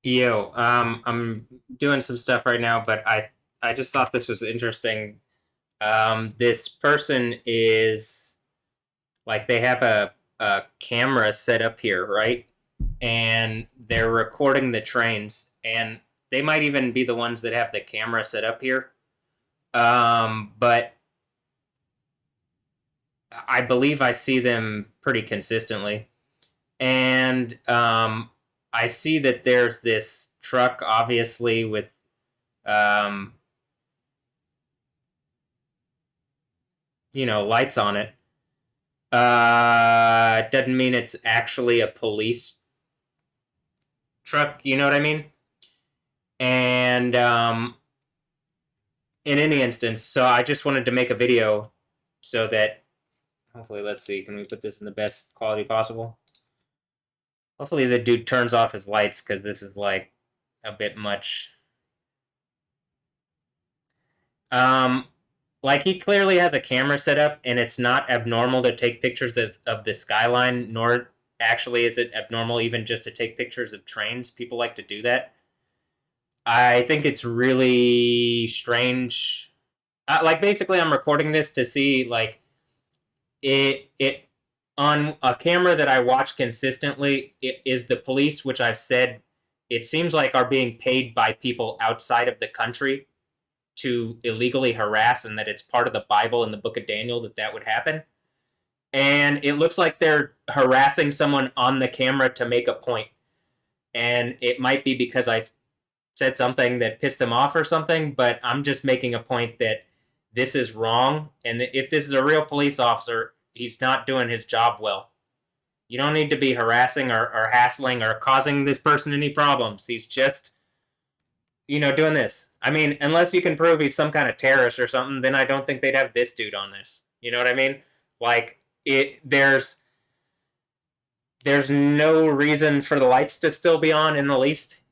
I'm doing some stuff right now, but I just thought this was interesting. This person is like they have a camera set up here, right? And they're recording the trains, and they might even be the ones that have the camera set up here. But I believe I see them pretty consistently, and I see that there's this truck, obviously with um, lights on it. Doesn't mean it's actually a police truck. You know what I mean? And in any instance, so I just wanted to make a video so that hopefully, let's see, can we put this in the best quality possible? Hopefully, the dude turns off his lights because this is like a bit much. Um, like he clearly has a camera set up, and it's not abnormal to take pictures of the skyline, nor actually is it abnormal even just to take pictures of trains. People like to do that. I think it's really strange. Like basically, I'm recording this to see like it on a camera that I watch consistently. It is the police, which I've said it seems like are being paid by people outside of the country to illegally harass, and that it's part of the Bible and the Book of Daniel that would happen. And it looks like they're harassing someone on the camera to make a point, and it might be because I said something that pissed them off or something, but I'm just making a point that this is wrong. And if this is a real police officer, he's not doing his job well. You don't need to be harassing or hassling or causing this person any problems. He's just, doing this. I mean, unless you can prove he's some kind of terrorist or something, then I don't think they'd have this dude on this. You know what I mean? Like, there's no reason for the lights to still be on in the least.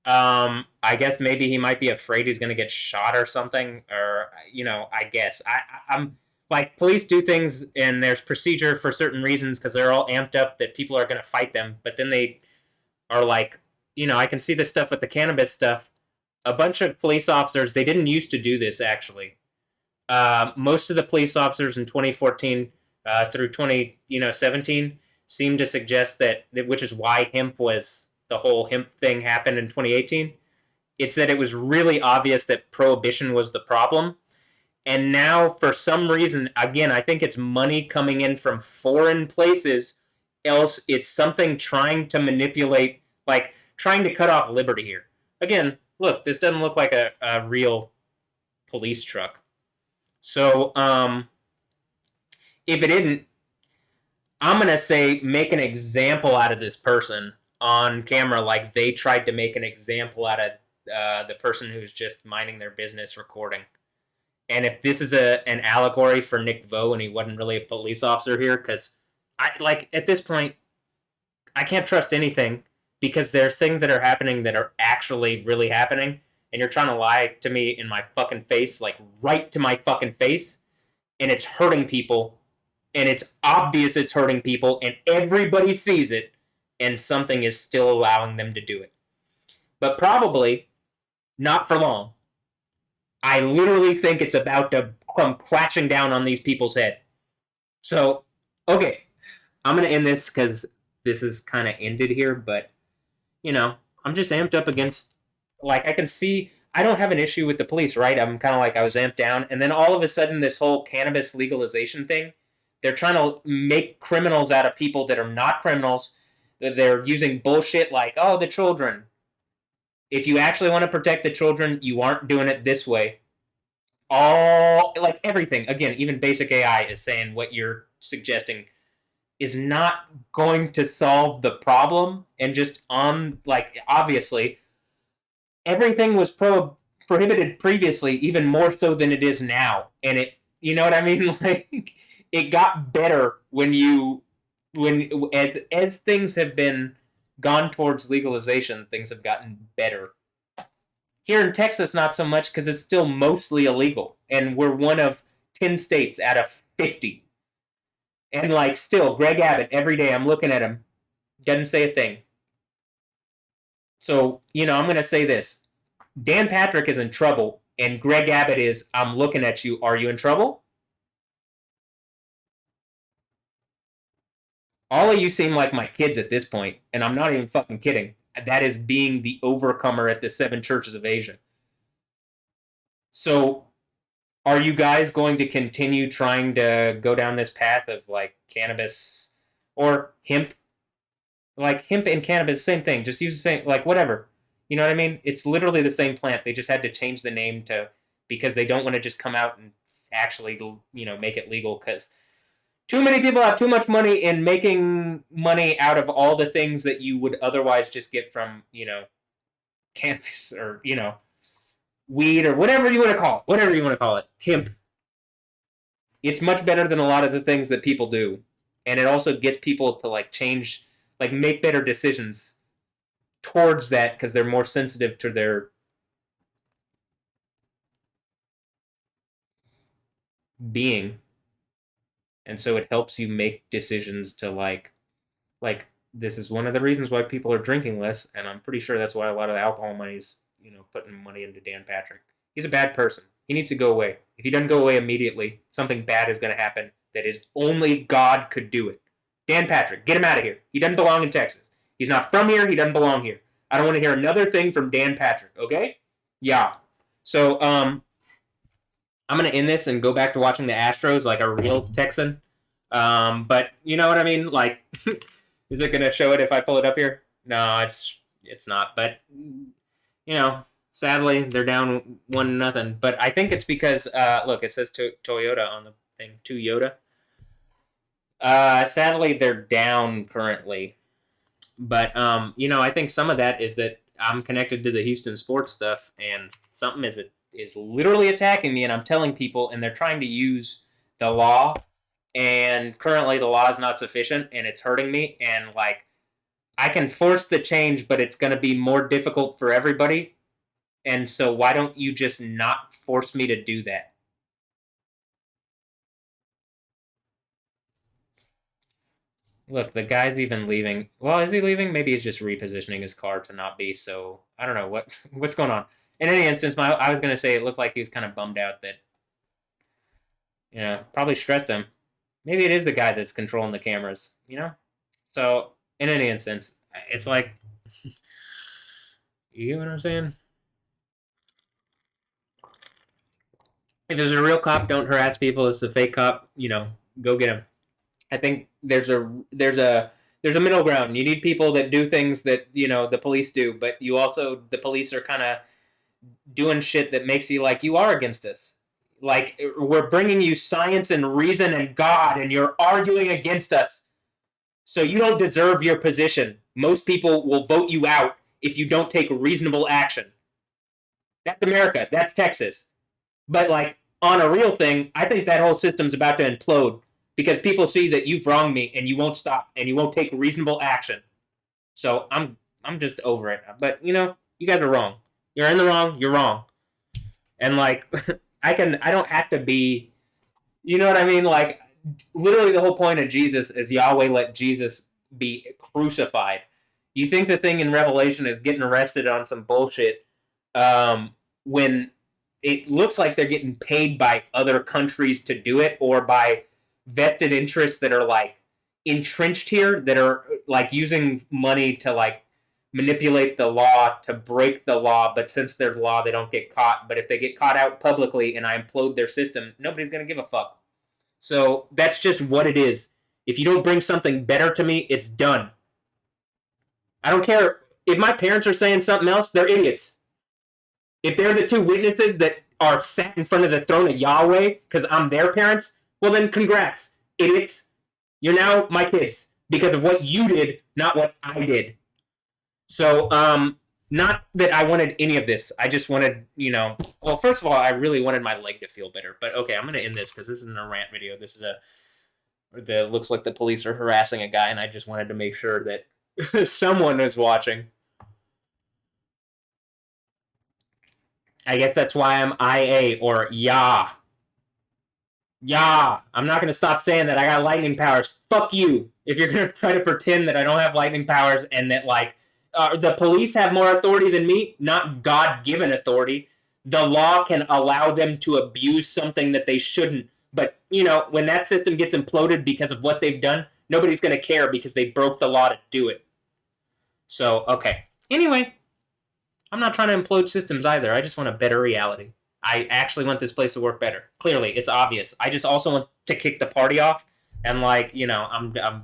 I guess maybe he might be afraid he's gonna get shot or something, or I guess I'm like police do things and there's procedure for certain reasons because they're all amped up that people are gonna fight them, but then they are like, I can see this stuff with the cannabis stuff. A bunch of police officers they didn't used to do this actually. Most of the police officers in 2014 through 2017 seem to suggest that, which is why hemp was the whole hemp thing happened in 2018. It's that it was really obvious that prohibition was the problem. And now, for some reason, again, I think it's money coming in from foreign places. Else, it's something trying to manipulate, like trying to cut off liberty here. Again, look, this doesn't look like a real police truck. So, if it didn't, I'm gonna say make an example out of this person on camera, like they tried to make an example out of the person who's just minding their business recording. And if this is an allegory for Nick Vo and he wasn't really a police officer here, because I like at this point I can't trust anything because there's things that are happening that are actually really happening, and you're trying to lie to me in my fucking face, like right to my fucking face, and it's hurting people, and it's obvious it's hurting people, and everybody sees it, and something is still allowing them to do it. But probably not for long. I literally think it's about to come crashing down on these people's head. So, okay, I'm gonna end this because this is kind of ended here, but I'm just amped up against. Like, I can see I don't have an issue with the police, right? I'm kind of like I was amped down, and then all of a sudden, this whole cannabis legalization thing, they're trying to make criminals out of people that are not criminals. They're using bullshit like, oh, the children. If you actually want to protect the children, you aren't doing it this way. All like everything again, even basic AI is saying what you're suggesting is not going to solve the problem. And just on like obviously everything was prohibited previously, even more so than it is now. And you know what I mean? Like it got better when as things have been gone towards legalization, things have gotten better. Here in Texas, not so much because it's still mostly illegal, and we're one of 10 states out of 50. And like, still, Greg Abbott every day, I'm looking at him, doesn't say a thing. So, I'm going to say this. Dan Patrick is in trouble, and Greg Abbott is, I'm looking at you. Are you in trouble? All of you seem like my kids at this point, and I'm not even fucking kidding. That is being the overcomer at the seven churches of Asia. So, are you guys going to continue trying to go down this path of like cannabis or hemp? Like hemp and cannabis, same thing. Just use the same, like whatever. You know what I mean? It's literally the same plant. They just had to change the name to because they don't want to just come out and actually, make it legal because too many people have too much money in making money out of all the things that you would otherwise just get from, cannabis or, weed or whatever you want to call it. Whatever you want to call it. Hemp. It's much better than a lot of the things that people do. And it also gets people to like change, like make better decisions towards that because they're more sensitive to their being. And so it helps you make decisions to like this is one of the reasons why people are drinking less, and I'm pretty sure that's why a lot of the alcohol money is, putting money into Dan Patrick. He's a bad person. He needs to go away. If he doesn't go away immediately, something bad is going to happen that is only God could do it. Dan Patrick, get him out of here. He doesn't belong in Texas. He's not from here. He doesn't belong here. I don't want to hear another thing from Dan Patrick, okay? Yeah. So, I'm going to end this and go back to watching the Astros like a real Texan. But you know what I mean? Like, is it going to show it if I pull it up here? No, it's not. But, sadly, they're down 1-0. But I think it's because, look, it says Toyota on the thing. Toyota. Sadly, they're down currently. But, I think some of that is that I'm connected to the Houston sports stuff, and something is literally attacking me, and I'm telling people, and they're trying to use the law, and currently the law is not sufficient, and it's hurting me, and, like, I can force the change, but it's going to be more difficult for everybody, and so why don't you just not force me to do that? Look, the guy's even leaving. Well, is he leaving? Maybe he's just repositioning his car to not be so. I don't know what's going on. In any instance, I was gonna say it looked like he was kind of bummed out that probably stressed him. Maybe it is the guy that's controlling the cameras. So in any instance, it's like you get what I'm saying. If there's a real cop, don't harass people. If it's a fake cop, go get him. I think there's a middle ground. You need people that do things that the police do, but the police are kind of doing shit that makes you like you are against us. Like we're bringing you science and reason and God, and you're arguing against us. So you don't deserve your position. Most people will vote you out if you don't take reasonable action. That's America. That's Texas. But like on a real thing, I think that whole system's about to implode because people see that you've wronged me and you won't stop and you won't take reasonable action. So I'm just over it. But you guys are wrong. You're in the wrong. You're wrong. And like I don't have to be. You know what I mean? Like literally the whole point of Jesus is Yahweh let Jesus be crucified. You think the thing in Revelation is getting arrested on some bullshit when it looks like they're getting paid by other countries to do it or by vested interests that are like entrenched here that are like using money to like manipulate the law to break the law, but since there's law they don't get caught. But if they get caught out publicly and I implode their system, nobody's gonna give a fuck. So that's just what it is. If you don't bring something better to me, it's done. I don't care if my parents are saying something else, they're idiots. If they're the two witnesses that are sat in front of the throne of Yahweh because I'm their parents, well then congrats, idiots. You're now my kids because of what you did, not what I did. So, not that I wanted any of this. I just wanted, well, first of all, I really wanted my leg to feel better. But okay, I'm going to end this because this isn't a rant video. This is that looks like the police are harassing a guy, and I just wanted to make sure that someone is watching. I guess that's why I'm IA or Yah. Yah. I'm not going to stop saying that I got lightning powers. Fuck you. If you're going to try to pretend that I don't have lightning powers and that, like, The police have more authority than me, not God-given authority. The law can allow them to abuse something that they shouldn't. But, when that system gets imploded because of what they've done, nobody's going to care because they broke the law to do it. So, okay. Anyway, I'm not trying to implode systems either. I just want a better reality. I actually want this place to work better. Clearly, it's obvious. I just also want to kick the party off and, I'm.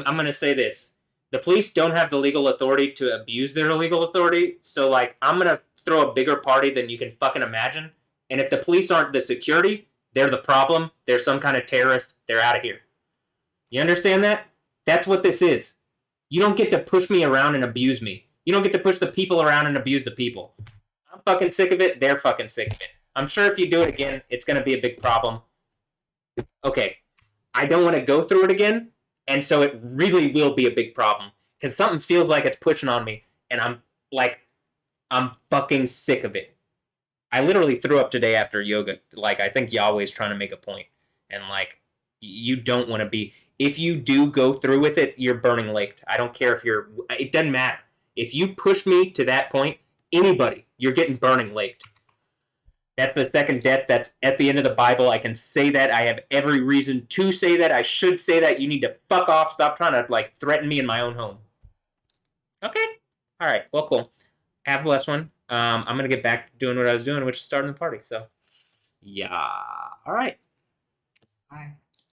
I'm going to say this. The police don't have the legal authority to abuse their legal authority, so, I'm going to throw a bigger party than you can fucking imagine. And if the police aren't the security, they're the problem. They're some kind of terrorist. They're out of here. You understand that? That's what this is. You don't get to push me around and abuse me. You don't get to push the people around and abuse the people. I'm fucking sick of it. They're fucking sick of it. I'm sure if you do it again, it's going to be a big problem. Okay. I don't want to go through it again. And so it really will be a big problem because something feels like it's pushing on me, and I'm fucking sick of it. I literally threw up today after yoga. I think Yahweh's trying to make a point, and you don't want to be. If you do go through with it, you're burning laked. I don't care if you're. It doesn't matter. If you push me to that point, anybody, you're getting burning laked. That's the second death. That's at the end of the Bible. I can say that. I have every reason to say that. I should say that. You need to fuck off. Stop trying to, threaten me in my own home. Okay. All right. Well, cool. Have a blessed one. I'm going to get back to doing what I was doing, which is starting the party. So, yeah. All right. Bye.